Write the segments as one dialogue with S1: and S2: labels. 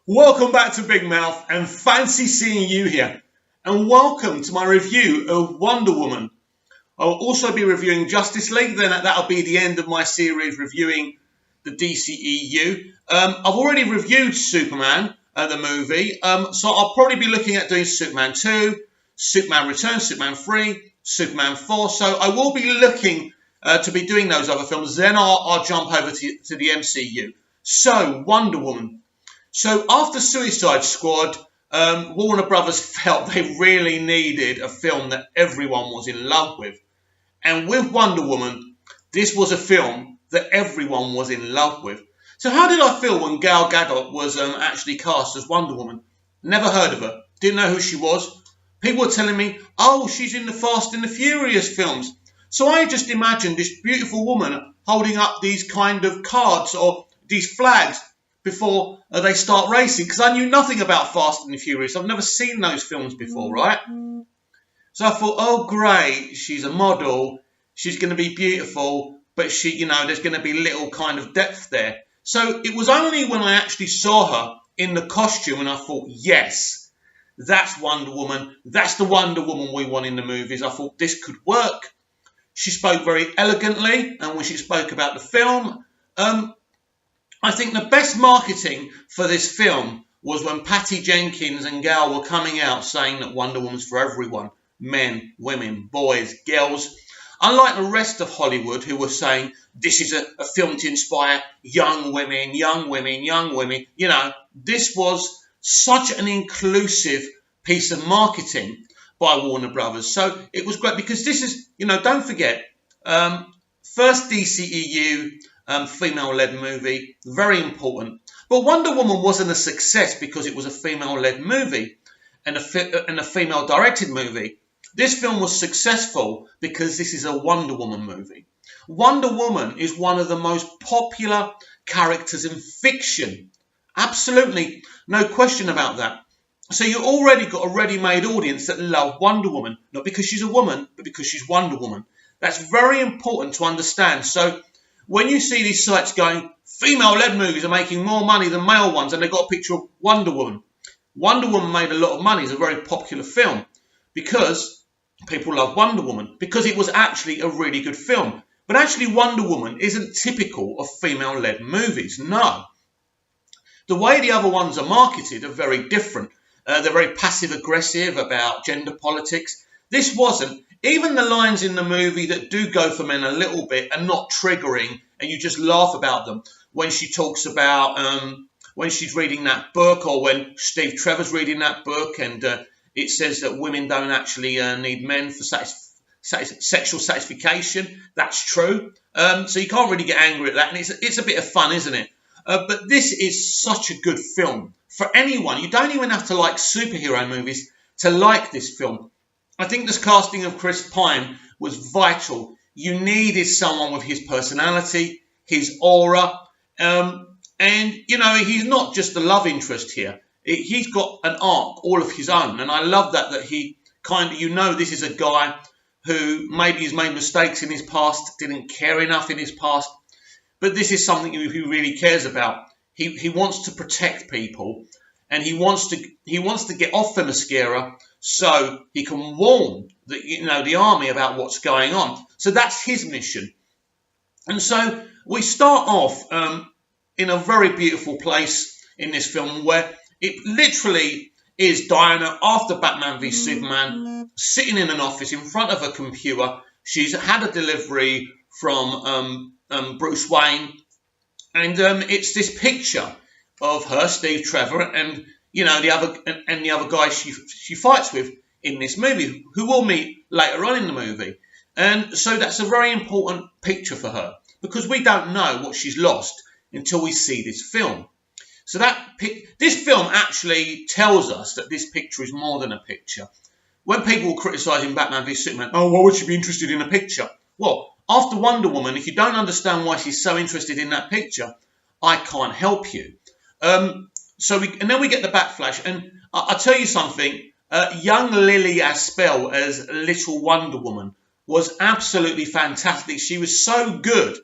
S1: Welcome back to Big Mouth and fancy seeing you here. And welcome to my review of Wonder Woman. I'll also be reviewing Justice League, then that'll be the end of my series reviewing the DCEU. I've already reviewed Superman, the movie, so I'll probably be looking at doing Superman 2, Superman Returns, Superman 3, Superman 4, so I will be looking to be doing those other films, then I'll jump over to the MCU. So, Wonder Woman. So after Suicide Squad, Warner Brothers felt they really needed a film that everyone was in love with. And with Wonder Woman, this was a film that everyone was in love with. So how did I feel when Gal Gadot was actually cast as Wonder Woman? Never heard of her. Didn't know who she was. People were telling me, oh, she's in the Fast and the Furious films. So I just imagined this beautiful woman holding up these kind of cards or these flags before they start racing, because I knew nothing about Fast and the Furious. I've never seen those films before, right? So I thought, oh great, she's a model, she's going to be beautiful, but there's going to be little kind of depth there. So it was only when I actually saw her in the costume and I thought, yes, that's Wonder Woman, that's the Wonder Woman we want in the movies. I thought this could work. She spoke very elegantly, and when she spoke about the film, I think the best marketing for this film was when Patty Jenkins and Gal were coming out saying that Wonder Woman's for everyone. Men, women, boys, girls. Unlike the rest of Hollywood who were saying this is a film to inspire young women, young women, young women. This was such an inclusive piece of marketing by Warner Brothers. So it was great because this is, don't forget, first DCEU female-led movie, very important. But Wonder Woman wasn't a success because it was a female-led movie and a female-directed movie. This film was successful because this is a Wonder Woman movie. Wonder Woman is one of the most popular characters in fiction. Absolutely, no question about that. So you already got a ready-made audience that love Wonder Woman, not because she's a woman, but because she's Wonder Woman. That's very important to understand. So when you see these sites going, female-led movies are making more money than male ones, and they've got a picture of Wonder Woman. Wonder Woman made a lot of money. It's a very popular film because people love Wonder Woman, because it was actually a really good film. But actually, Wonder Woman isn't typical of female-led movies. No. The way the other ones are marketed are very different. They're very passive-aggressive about gender politics. This wasn't. Even the lines in the movie that do go for men a little bit are not triggering, and you just laugh about them. When she talks about when she's reading that book, or when Steve Trevor's reading that book, and it says that women don't actually need men for sexual satisfaction. That's true. So you can't really get angry at that, and it's a bit of fun, isn't it? But this is such a good film for anyone. You don't even have to like superhero movies to like this film. I think this casting of Chris Pine was vital. You needed someone with his personality, his aura, and he's not just the love interest here. He's got an arc all of his own, and I love that he this is a guy who maybe has made mistakes in his past, didn't care enough in his past, but this is something he really cares about. He wants to protect people, and he wants to get off Themyscira so he can warn the army about what's going on. So that's his mission. And so we start off in a very beautiful place in this film where it literally is Diana after Batman v Superman, sitting in an office in front of a computer. She's had a delivery from Bruce Wayne, and it's this picture of her, Steve Trevor, and the other guy she fights with in this movie, who we'll meet later on in the movie. And so that's a very important picture for her, because we don't know what she's lost until we see this film. So this film actually tells us that this picture is more than a picture. When people were criticising Batman v Superman, oh, why would she be interested in a picture? Well, after Wonder Woman, if you don't understand why she's so interested in that picture, I can't help you. And then we get the backflash, and I'll tell you something. Young Lily Aspel as Little Wonder Woman was absolutely fantastic. She was so good.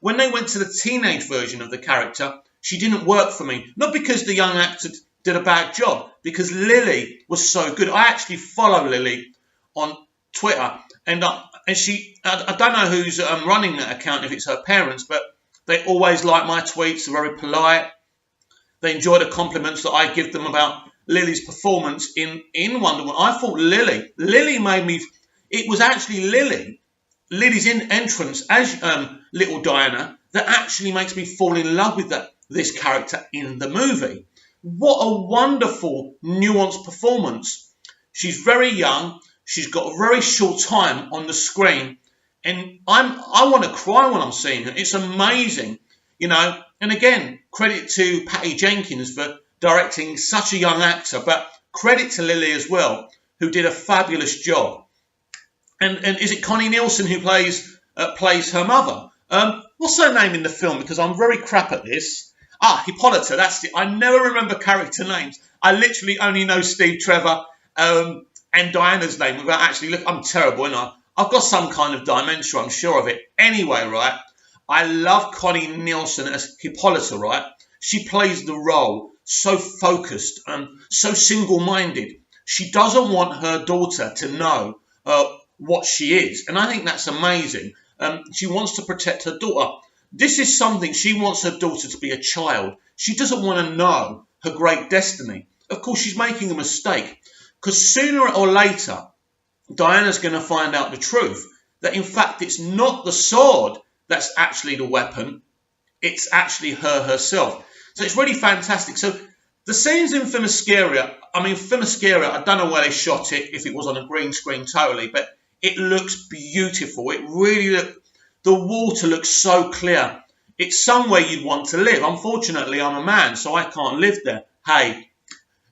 S1: When they went to the teenage version of the character, she didn't work for me. Not because the young actor did a bad job, because Lily was so good. I actually follow Lily on Twitter, and I don't know who's running that account, if it's her parents, but they always like my tweets. They're very polite. They enjoy the compliments that I give them about Lily's performance in Wonder Woman. I thought Lily made me. It was actually Lily's entrance as little Diana that actually makes me fall in love with this character in the movie. What a wonderful, nuanced performance. She's very young. She's got a very short time on the screen, and I want to cry when I'm seeing her. It's amazing, you know. And again, credit to Patty Jenkins for directing such a young actor, but credit to Lily as well, who did a fabulous job. And is it Connie Nielsen who plays her mother? What's her name in the film? Because I'm very crap at this. Hippolyta, that's it. I never remember character names. I literally only know Steve Trevor and Diana's name without actually looking. I'm terrible, and I've got some kind of dementia, I'm sure of it. Anyway, right, I love Connie Nielsen as Hippolyta, right? She plays the role so focused and so single-minded. She doesn't want her daughter to know what she is, and I think that's amazing. She wants to protect her daughter. This is something, she wants her daughter to be a child. She doesn't want to know her great destiny. Of course, she's making a mistake, because sooner or later, Diana's going to find out the truth, that in fact it's not the sword that's actually the weapon, it's actually her herself. So it's really fantastic. So the scenes in Themyscira, I don't know where they shot it, if it was on a green screen totally, but it looks beautiful. It really the water looks so clear. It's somewhere you'd want to live. Unfortunately, I'm a man, so I can't live there. Hey,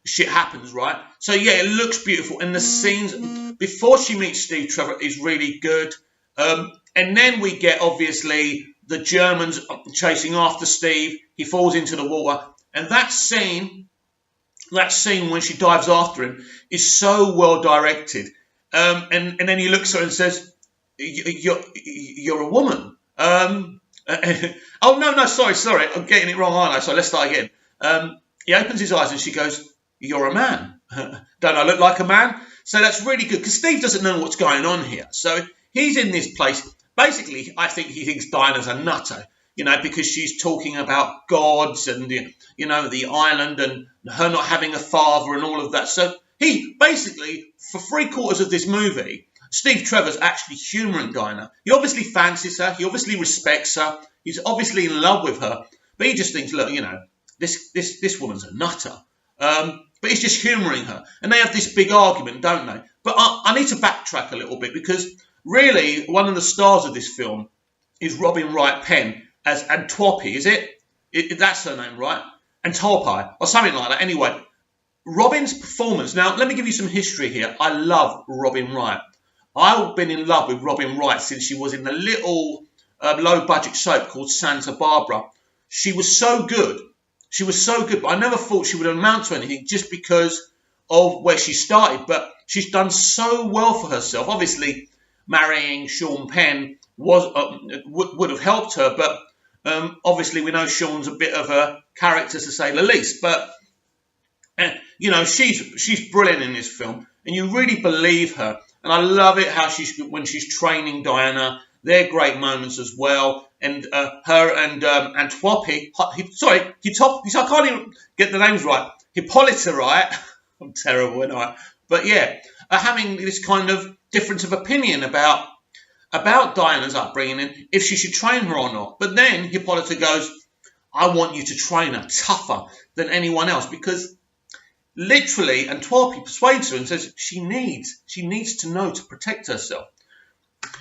S1: shit happens, right? So yeah, it looks beautiful. And the scenes before she meets Steve Trevor is really good. And then we get, obviously, the Germans chasing after Steve. He falls into the water. And that scene when she dives after him is so well directed. And then he looks at her and says, you're a woman. Oh, no, sorry. I'm getting it wrong, aren't I? So let's start again. He opens his eyes and she goes, you're a man. Don't I look like a man? So that's really good, because Steve doesn't know what's going on here. So he's in this place. Basically, I think he thinks Diana's a nutter, you know, because she's talking about gods and, you know, the island and her not having a father and all of that. So he basically, for 3/4 of this movie, Steve Trevor's actually humouring Diana. He obviously fancies her. He obviously respects her. He's obviously in love with her. But he just thinks, look, you know, this woman's a nutter. But he's just humouring her. And they have this big argument, don't they? But I need to backtrack a little bit, because really one of the stars of this film is Robin Wright Penn as Antwopi, is it? That's her name, right? Antwopi, or something like that. Anyway, Robin's performance. Now, let me give you some history here. I love Robin Wright. I've been in love with Robin Wright since she was in the little low-budget soap called Santa Barbara. She was so good. She was so good, but I never thought she would amount to anything just because of where she started. But she's done so well for herself. Obviously, marrying Sean Penn would have helped her, but obviously we know Sean's a bit of a character, to say the least. But you know, she's brilliant in this film, and you really believe her. And I love it how when she's training Diana. They're great moments as well. And her and Antwopi, I can't even get the names right. Hippolyta, right? I'm terrible, aren't I? But yeah, having this kind of difference of opinion about Diana's upbringing and if she should train her or not. But then Hippolyta goes, I want you to train her tougher than anyone else, because literally Antwopi persuades her and says she needs to know to protect herself.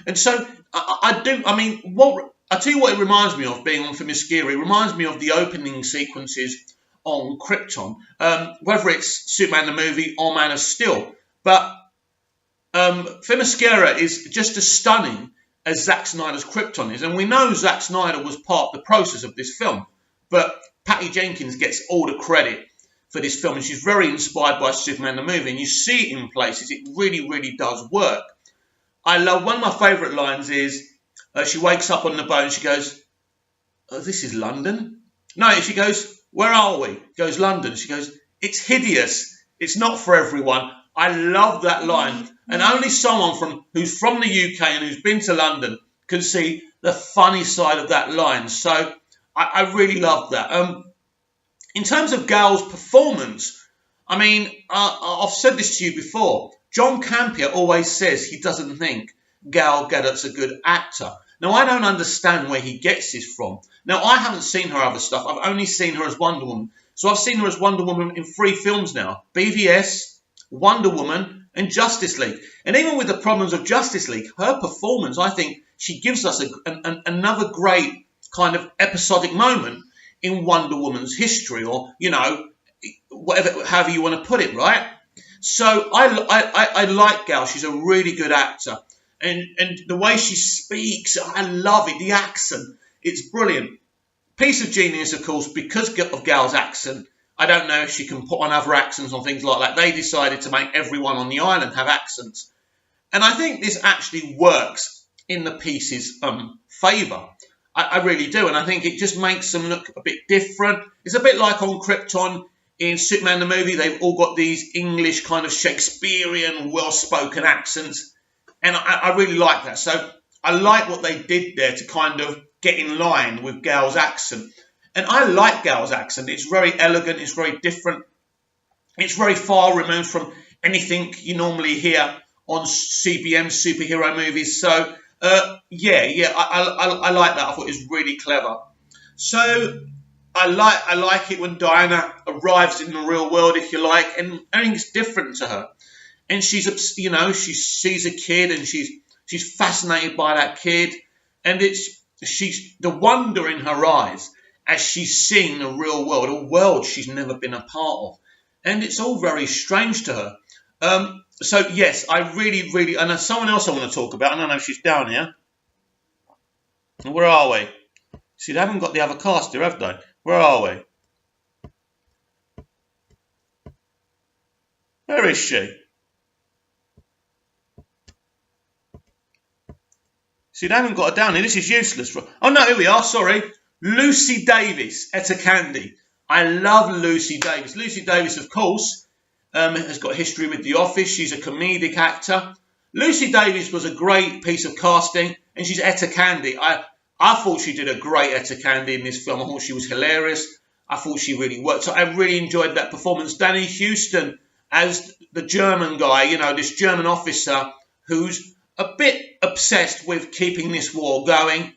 S1: And so I tell you what it reminds me of, being on Themyscira. It reminds me of the opening sequences on Krypton, whether it's Superman the movie or Man of Steel. But Themyscira is just as stunning as Zack Snyder's Krypton is. And we know Zack Snyder was part of the process of this film. But Patty Jenkins gets all the credit for this film. And she's very inspired by Superman the movie. And you see it in places. It really, really does work. I love, one of my favourite lines is, she wakes up on the boat and she goes, oh, this is London. No, she goes, where are we? Goes, London. She goes, it's hideous. It's not for everyone. I love that line. And only someone who's from the UK and who's been to London can see the funny side of that line. So I really love that. In terms of Gal's performance, I mean, I've said this to you before. John Campea always says he doesn't think Gal Gadot's a good actor. Now, I don't understand where he gets this from. Now, I haven't seen her other stuff. I've only seen her as Wonder Woman. So I've seen her as Wonder Woman in 3 films now. BVS, Wonder Woman, and Justice League. And even with the problems of Justice League, her performance, I think she gives us another great kind of episodic moment in Wonder Woman's history, or, you know, whatever, however you want to put it, right? So I like Gal. She's a really good actor. And the way she speaks, I love it. The accent, it's brilliant. Piece of genius, of course, because of Gal's accent. I don't know if she can put on other accents or things like that. They decided to make everyone on the island have accents. And I think this actually works in the piece's favour. I really do. And I think it just makes them look a bit different. It's a bit like on Krypton in Superman the movie. They've all got these English kind of Shakespearean, well-spoken accents. And I really like that. So I like what they did there to kind of get in line with Gal's accent. And I like Gal's accent. It's very elegant. It's very different. It's very far removed from anything you normally hear on CBM superhero movies. So, I like that. I thought it was really clever. So I like it when Diana arrives in the real world, if you like, and everything's different to her. And she's, you know, she sees a kid and she's fascinated by that kid, and she's the wonder in her eyes as she's seeing the real world, a world she's never been a part of, and it's all very strange to her. So yes, I really, and there's someone else I want to talk about. I don't know if she's down here. Where are we? See, they haven't got the other cast here, have they? Where are we? Where is she? See, they haven't got her down here. This is useless. Oh, no, here we are. Sorry. Lucy Davis, Etta Candy. I love Lucy Davis. Lucy Davis, of course, has got a history with The Office. She's a comedic actor. Lucy Davis was a great piece of casting, and she's Etta Candy. I thought she did a great Etta Candy in this film. I thought she was hilarious. I thought she really worked. So I really enjoyed that performance. Danny Houston as the German guy, you know, this German officer who's a bit obsessed with keeping this war going.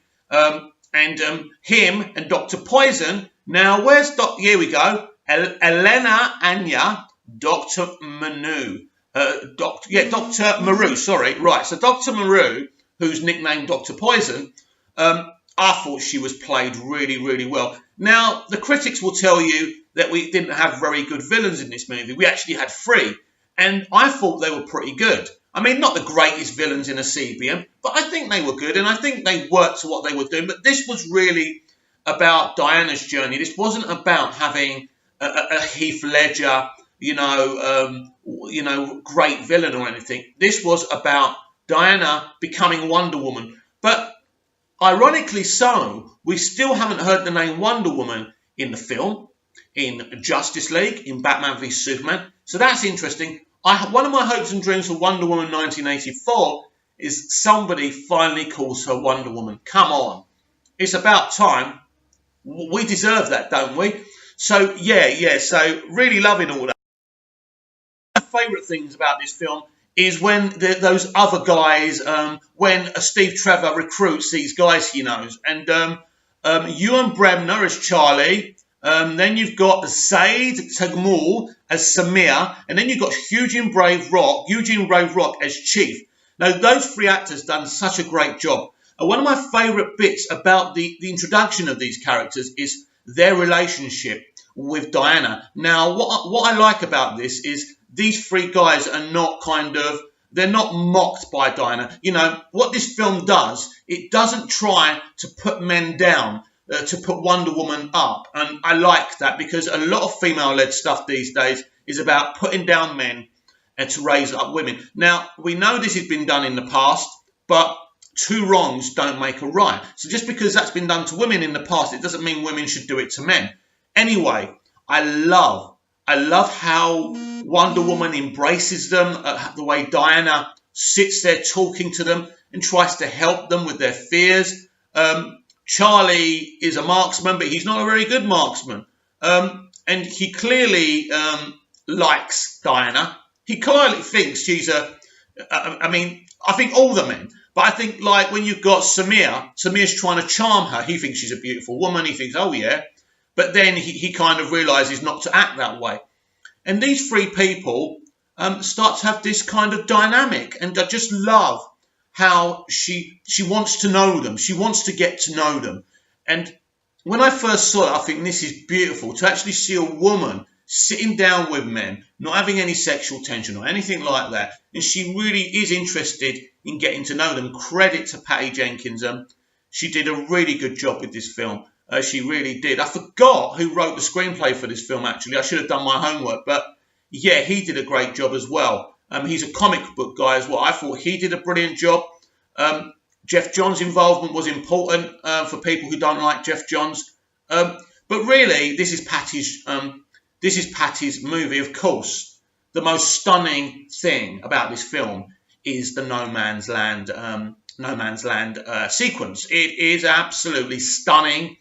S1: And him and Dr. Poison. Now, where's here we go. Elena Anya, Dr. Manu. Dr. Maru, sorry. Right, so Dr. Maru, who's nicknamed Dr. Poison, I thought she was played really, really well. Now, the critics will tell you that we didn't have very good villains in this movie. We actually had 3, and I thought they were pretty good. I mean, not the greatest villains in a CBM, but I think they were good, and I think they worked to what they were doing. But this was really about Diana's journey. This wasn't about having a Heath Ledger, great villain or anything. This was about Diana becoming Wonder Woman. But ironically so, we still haven't heard the name Wonder Woman in the film, in Justice League, in Batman v Superman. So that's interesting. One of my hopes and dreams for Wonder Woman 1984 is somebody finally calls her Wonder Woman. Come on. It's about time. We deserve that, don't we? So, so really loving all that. My favourite things about this film is when those other guys, when Steve Trevor recruits these guys he knows. And Ewan Bremner as Charlie. Then you've got Zaid Tagmul as Samir, and then you've got Eugene Brave Rock as Chief. Now, those 3 actors done such a great job. One of my favourite bits about the introduction of these characters is their relationship with Diana. Now, what I like about this is these 3 guys are not they're not mocked by Diana. You know, what this film does, it doesn't try to put men down. To put Wonder Woman up. And I like that because a lot of female-led stuff these days is about putting down men and to raise up women. Now, we know this has been done in the past, but two wrongs don't make a right. So just because that's been done to women in the past, it doesn't mean women should do it to men. Anyway, I love how Wonder Woman embraces them, the way Diana sits there talking to them and tries to help them with their fears. Charlie is a marksman, but he's not a very good marksman. And he clearly likes Diana. He clearly thinks she's I think all the men, but I think like when you've got Samir's trying to charm her. He thinks she's a beautiful woman. He thinks, oh yeah. But then he kind of realizes not to act that way. And these three people start to have this kind of dynamic. And I just love how she wants to know them. She wants to get to know them. And when I first saw it, I think this is beautiful. To actually see a woman sitting down with men, not having any sexual tension or anything like that. And she really is interested in getting to know them. Credit to Patty Jenkins. She did a really good job with this film. She really did. I forgot who wrote the screenplay for this film, actually. I should have done my homework. But yeah, he did a great job as well. He's a comic book guy as well. I thought he did a brilliant job. Jeff Johns' involvement was important for people who don't like Jeff Johns. But really, this is Patty's movie. Of course, the most stunning thing about this film is the No Man's Land sequence. It is absolutely stunning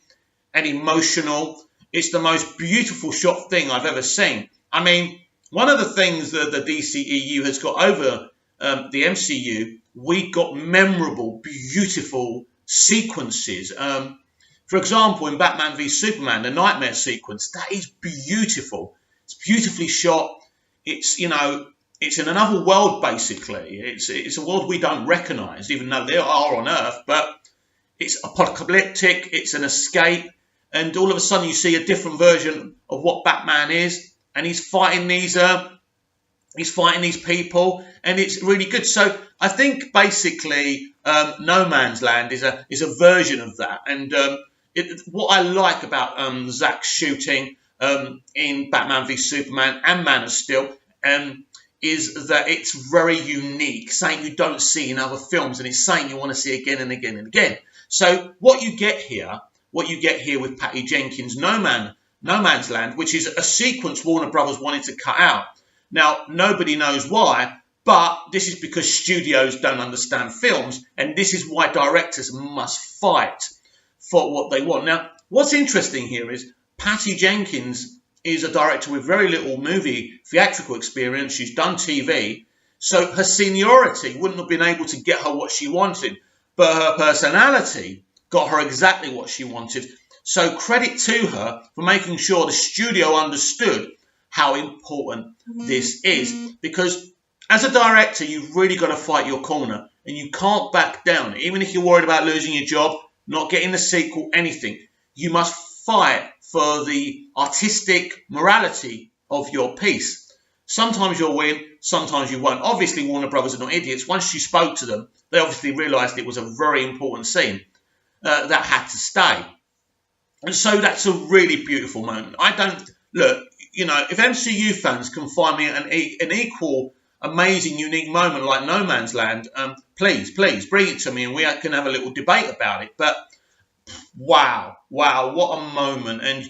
S1: and emotional. It's the most beautiful shot thing I've ever seen. I mean, one of the things that the DCEU has got over the MCU, we got memorable, beautiful sequences. For example, in Batman v Superman, the Nightmare sequence, that is beautiful. It's beautifully shot. It's, it's in another world, basically. It's a world we don't recognise, even though they are on Earth, but it's apocalyptic, it's an escape, and all of a sudden you see a different version of what Batman is, and he's fighting these people, and it's really good. So I think basically No Man's Land is a version of that, and what I like about Zack's shooting in Batman v Superman and Man of Steel is that it's very unique, something you don't see in other films, and it's something you want to see again and again and again. So what you get here with Patty Jenkins' No Man's Land, which is a sequence Warner Brothers wanted to cut out. Now, nobody knows why, but this is because studios don't understand films, and this is why directors must fight for what they want. Now, what's interesting here is Patty Jenkins is a director with very little movie theatrical experience. She's done TV, so her seniority wouldn't have been able to get her what she wanted, but her personality got her exactly what she wanted. So credit to her for making sure the studio understood how important this is, because as a director, you've really got to fight your corner, and you can't back down. Even if you're worried about losing your job, not getting the sequel, anything, you must fight for the artistic morality of your piece. Sometimes you'll win, sometimes you won't. Obviously, Warner Brothers are not idiots. Once you spoke to them, they obviously realised it was a very important scene that had to stay. And so that's a really beautiful moment. If MCU fans can find me an equal, amazing, unique moment like No Man's Land, please bring it to me and we can have a little debate about it. But wow, what a moment. And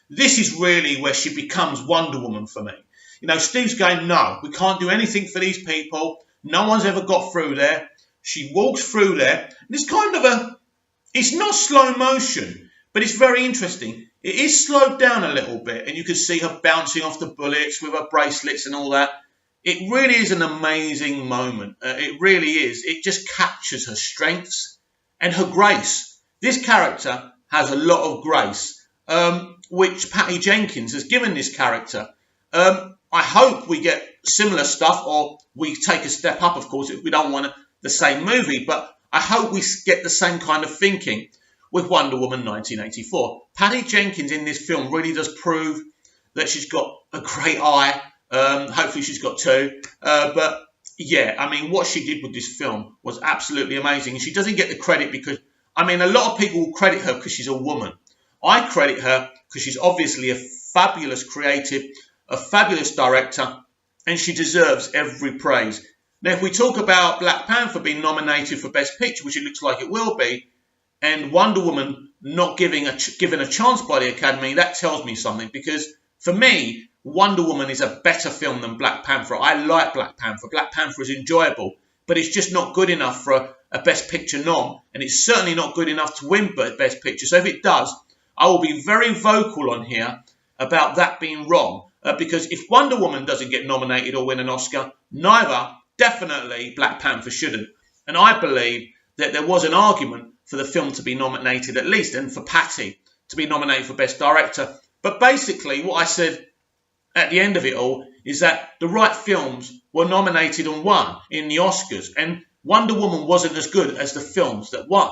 S1: this is really where she becomes Wonder Woman for me. Steve's going, no, we can't do anything for these people. No one's ever got through there. She walks through there. It's kind of it's not slow motion, but it's very interesting. It is slowed down a little bit, and you can see her bouncing off the bullets with her bracelets and all that. It really is an amazing moment. It really is. It just captures her strengths and her grace. This character has a lot of grace, which Patty Jenkins has given this character. I hope we get similar stuff, or we take a step up, of course, if we don't want the same movie, but I hope we get the same kind of thinking with Wonder Woman 1984. Patty Jenkins in this film really does prove that she's got a great eye. Hopefully she's got two. But yeah, I mean, what she did with this film was absolutely amazing. And she doesn't get the credit because, a lot of people will credit her because she's a woman. I credit her because she's obviously a fabulous creative, a fabulous director, and she deserves every praise. Now, if we talk about Black Panther being nominated for Best Picture, which it looks like it will be, and Wonder Woman not given a chance by the Academy, that tells me something, because for me, Wonder Woman is a better film than Black Panther. I like Black Panther. Black Panther is enjoyable, but it's just not good enough for a Best Picture nom, and it's certainly not good enough to win Best Picture. So if it does, I will be very vocal on here about that being wrong, because if Wonder Woman doesn't get nominated or win an Oscar, definitely Black Panther shouldn't. And I believe that there was an argument for the film to be nominated at least, and for Patty to be nominated for Best Director. But basically what I said at the end of it all is that the right films were nominated and won in the Oscars, and Wonder Woman wasn't as good as the films that won.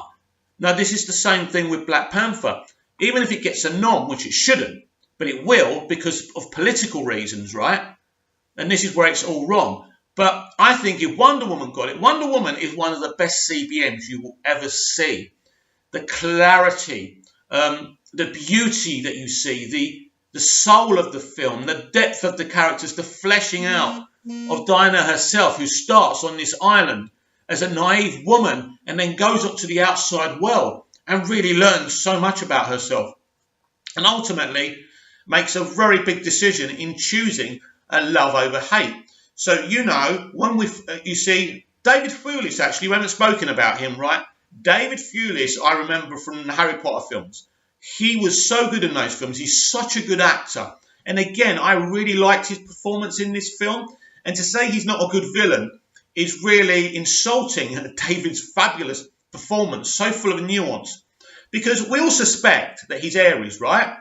S1: Now, this is the same thing with Black Panther. Even if it gets a nom, which it shouldn't, but it will because of political reasons, right? And this is where it's all wrong. But I think if Wonder Woman got it, Wonder Woman is one of the best CBMs you will ever see. The clarity, the beauty that you see, the soul of the film, the depth of the characters, the fleshing out of Diana herself, who starts on this island as a naive woman and then goes up to the outside world and really learns so much about herself. And ultimately makes a very big decision in choosing love over hate. So, when you see David Thewlis, actually, we haven't spoken about him, right? David Thewlis, I remember from the Harry Potter films. He was so good in those films. He's such a good actor. And again, I really liked his performance in this film. And to say he's not a good villain is really insulting David's fabulous performance, so full of nuance. Because we all suspect that he's Aries, right?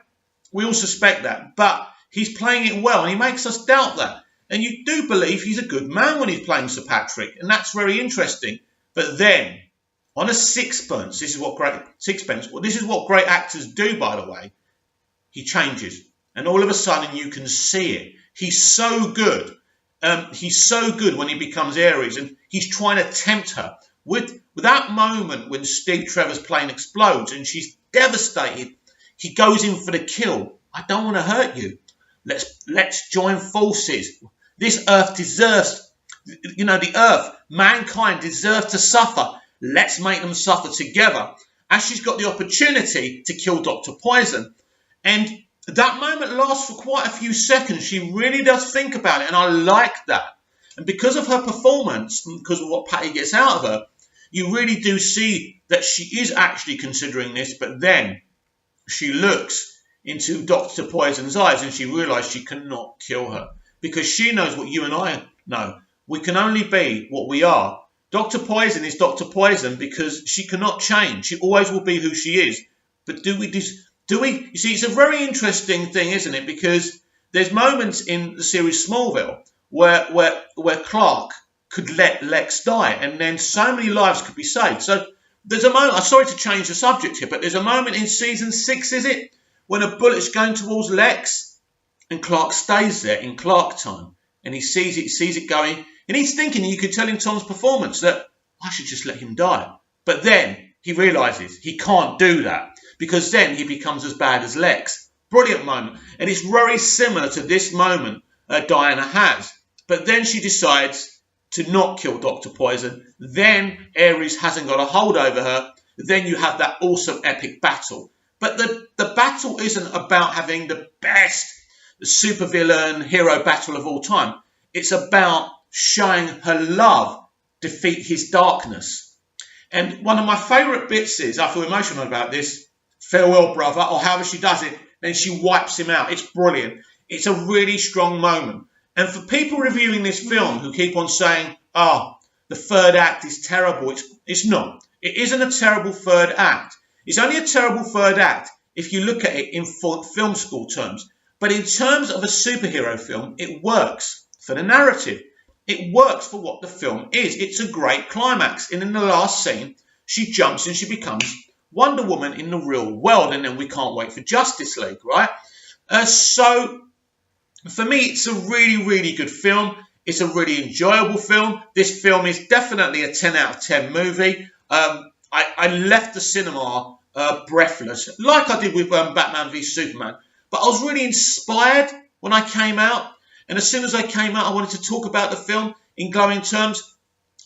S1: We all suspect that. But he's playing it well, and he makes us doubt that. And you do believe he's a good man when he's playing Sir Patrick, and that's very interesting. But then, on a sixpence, this is what great actors do, by the way. He changes, and all of a sudden you can see it. He's so good. He's so good when he becomes Aries, and he's trying to tempt her. With that moment when Steve Trevor's plane explodes and she's devastated, he goes in for the kill. I don't want to hurt you. Let's join forces. This earth deserves, the earth, mankind deserves to suffer. Let's make them suffer together. As she's got the opportunity to kill Dr. Poison. And that moment lasts for quite a few seconds. She really does think about it, and I like that. And because of her performance, and because of what Patty gets out of her, you really do see that she is actually considering this, but then she looks into Dr. Poison's eyes and she realises she cannot kill her. Because she knows what you and I know. We can only be what we are. Dr. Poison is Dr. Poison because she cannot change. She always will be who she is. But do we? You see, it's a very interesting thing, isn't it? Because there's moments in the series Smallville where Clark could let Lex die, and then so many lives could be saved. So there's a moment. I'm sorry to change the subject here, but there's a moment in season 6, is it, when a bullet's going towards Lex, and Clark stays there in Clark time, and he sees it going, and he's thinking, you could tell in Tom's performance that I should just let him die. But then he realises he can't do that, because then he becomes as bad as Lex. Brilliant moment. And it's very similar to this moment Diana has. But then she decides to not kill Dr. Poison. Then Ares hasn't got a hold over her. Then you have that awesome epic battle. But the battle isn't about having the best supervillain hero battle of all time. It's about showing her love defeat his darkness. And one of my favourite bits is, I feel emotional about this, farewell brother, or however she does it, then she wipes him out. It's brilliant. It's a really strong moment. And for people reviewing this film who keep on saying, the third act is terrible, it's not. It isn't a terrible third act. It's only a terrible third act if you look at it in film school terms. But in terms of a superhero film, it works for the narrative. It works for what the film is. It's a great climax. And in the last scene, she jumps and she becomes Wonder Woman in the real world. And then we can't wait for Justice League, right? So for me, it's a really, really good film. It's a really enjoyable film. This film is definitely a 10 out of 10 movie. I left the cinema breathless, like I did with Batman v Superman. But I was really inspired when I came out. And as soon as I came out, I wanted to talk about the film in glowing terms.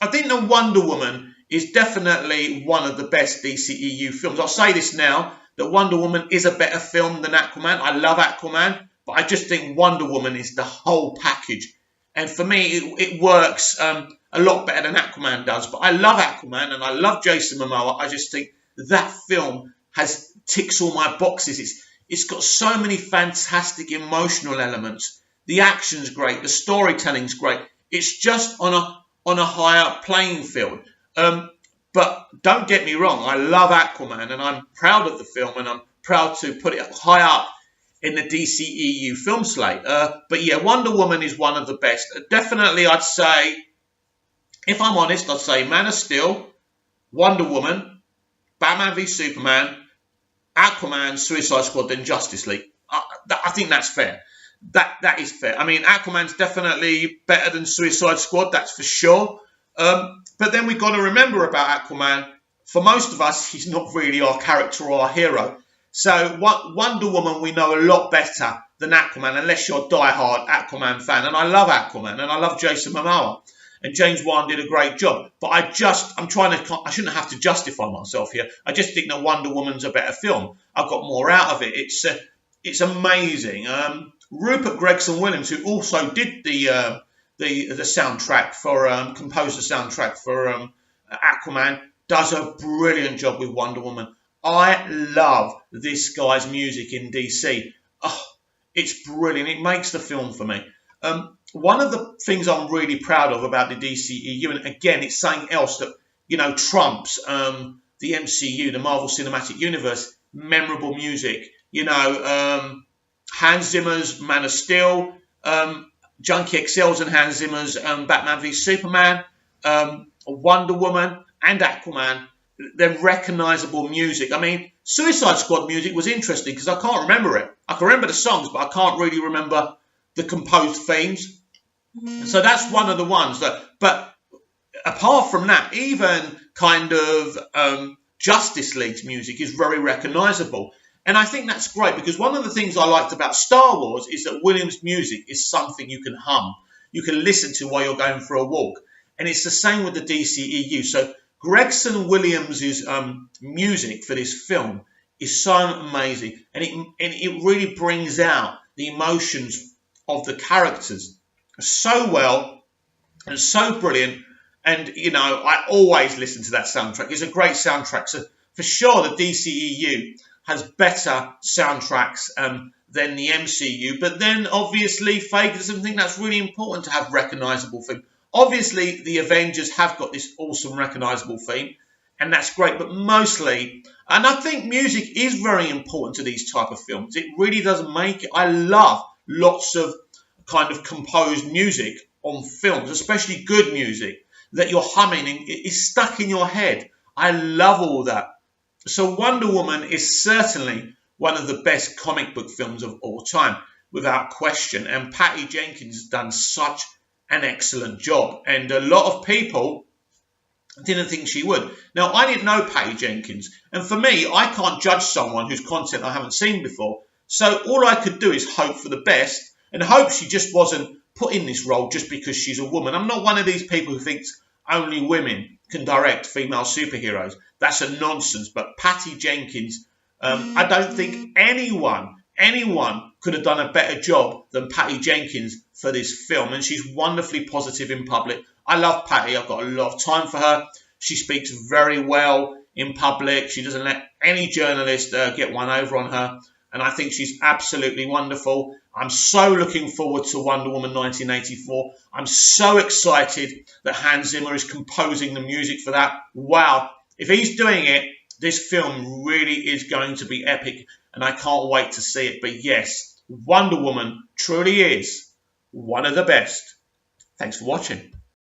S1: I think that Wonder Woman is definitely one of the best DCEU films. I'll say this now, that Wonder Woman is a better film than Aquaman. I love Aquaman, but I just think Wonder Woman is the whole package. And for me, it works a lot better than Aquaman does. But I love Aquaman and I love Jason Momoa. I just think that film ticks all my boxes. It's got so many fantastic emotional elements. The action's great. The storytelling's great. It's just on a higher playing field. But don't get me wrong. I love Aquaman and I'm proud of the film and I'm proud to put it high up in the DCEU film slate. But yeah, Wonder Woman is one of the best. Definitely, I'd say, if I'm honest, I'd say Man of Steel, Wonder Woman, Batman v Superman, Aquaman, Suicide Squad, then Justice League. I think that's fair. That is fair. I mean, Aquaman's definitely better than Suicide Squad, that's for sure. But then we've got to remember about Aquaman. For most of us, he's not really our character or our hero. So Wonder Woman we know a lot better than Aquaman, unless you're a die-hard Aquaman fan. And I love Aquaman, and I love Jason Momoa. And James Wan did a great job. But I shouldn't have to justify myself here. I just think that Wonder Woman's a better film. I've got more out of it. It's amazing. Rupert Gregson-Williams, who also did the soundtrack for, composed the soundtrack for Aquaman, does a brilliant job with Wonder Woman. I love this guy's music in DC. Oh, it's brilliant. It makes the film for me. One of the things I'm really proud of about the DCEU, and again, it's something else that, trumps the MCU, the Marvel Cinematic Universe, memorable music. Hans Zimmer's Man of Steel, Junkie XL's and Hans Zimmer's Batman v Superman, Wonder Woman and Aquaman. They're recognisable music. I mean, Suicide Squad music was interesting because I can't remember it. I can remember the songs, but I can't really remember the composed themes. So that's one of the ones but apart from that, even kind of Justice League's music is very recognisable. And I think that's great because one of the things I liked about Star Wars is that Williams' music is something you can hum. You can listen to while you're going for a walk. And it's the same with the DCEU. So Gregson-Williams' music for this film is so amazing. And it really brings out the emotions of the characters so well and so brilliant. And, I always listen to that soundtrack. It's a great soundtrack. So for sure, the DCEU has better soundtracks than the MCU. But then, obviously, Faye doesn't think that's really important to have recognisable theme. Obviously, the Avengers have got this awesome recognisable theme, and that's great. But mostly, and I think music is very important to these type of films. It really does make it. I love lots of kind of composed music on films, especially good music that you're humming and it's stuck in your head. I love all that. So Wonder Woman is certainly one of the best comic book films of all time, without question. And Patty Jenkins has done such an excellent job. And a lot of people didn't think she would. Now, I didn't know Patty Jenkins. And for me, I can't judge someone whose content I haven't seen before. So all I could do is hope for the best and hope she just wasn't put in this role just because she's a woman. I'm not one of these people who thinks only women can direct female superheroes. That's a nonsense. But Patty Jenkins, I don't think anyone could have done a better job than Patty Jenkins for this film. And she's wonderfully positive in public. I love Patty. I've got a lot of time for her. She speaks very well in public. She doesn't let any journalist get one over on her. And I think she's absolutely wonderful. I'm so looking forward to Wonder Woman 1984. I'm so excited that Hans Zimmer is composing the music for that. Wow. If he's doing it, this film really is going to be epic. And I can't wait to see it. But yes, Wonder Woman truly is one of the best. Thanks for watching.